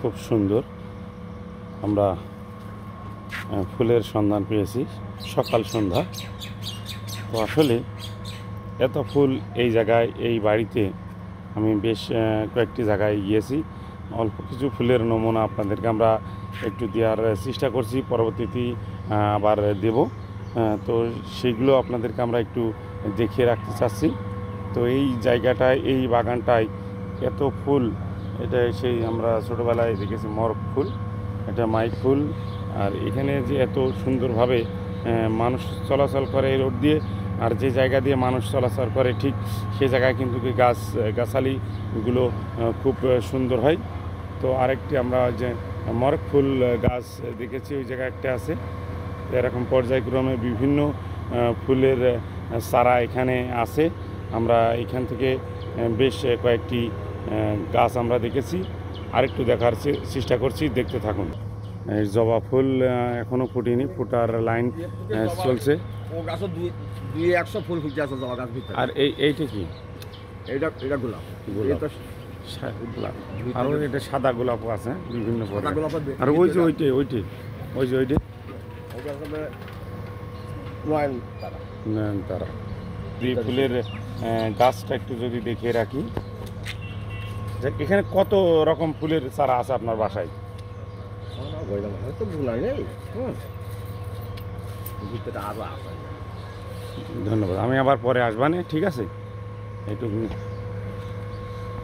খুব সুন্দর। আমরা ফুলের সন্ধান পেয়েছি সকাল সন্ধ্যা। তো আসলে এত ফুল এই জায়গায়, এই বাড়িতে আমি বেশ কয়েকটি জায়গায় গিয়েছি। অল্প কিছু ফুলের নমুনা আপনাদেরকে আমরা একটু দেওয়ার চেষ্টা করছি, পরবর্তীতে আবার দেব। তো সেগুলো আপনাদেরকে আমরা একটু দেখিয়ে রাখতে চাচ্ছি। তো এই জায়গাটায়, এই বাগানটায় এত ফুল, এটা সেই আমরা ছোটোবেলায় দেখেছি মরক ফুল, এটা মাইক ফুল। আর এখানে যে এত সুন্দরভাবে মানুষ চলাচল করে এই রোড দিয়ে, আর যে জায়গা দিয়ে মানুষ চলাচল করে ঠিক সে জায়গায় কিন্তু গাছালিগুলো খুব সুন্দর হয়। তো আরেকটি আমরা যে মরক ফুল গাছ দেখেছি, ওই জায়গায় একটা আছে। এরকম পর্যায়ক্রমে বিভিন্ন ফুলের চারা এখানে আছে। আমরা এখান থেকে বেশ কয়েকটি গাছ আমরা দেখেছি, আরেকটু দেখার চেষ্টা করছি, দেখতে থাকুন। এই জবা ফুল এখনও ফুটেনি, ফোটার লাইন চলছে। ফুল ফুটে আছে জবা গাছ ভিতরে। আর এইটা কি? এটা গোলাপ। আরও এটা সাদা গোলাপও আছে বিভিন্ন প্রকার। আর ওই যে ওইটি নয়নতারা। এই ফুলের গাছটা একটু যদি দেখিয়ে রাখি, এখানে কত রকম ফুলের চারা আছে আপনার বাসায়? ধন্যবাদ, আমি আবার পরে আসবানে, ঠিক আছে? এইটুকু।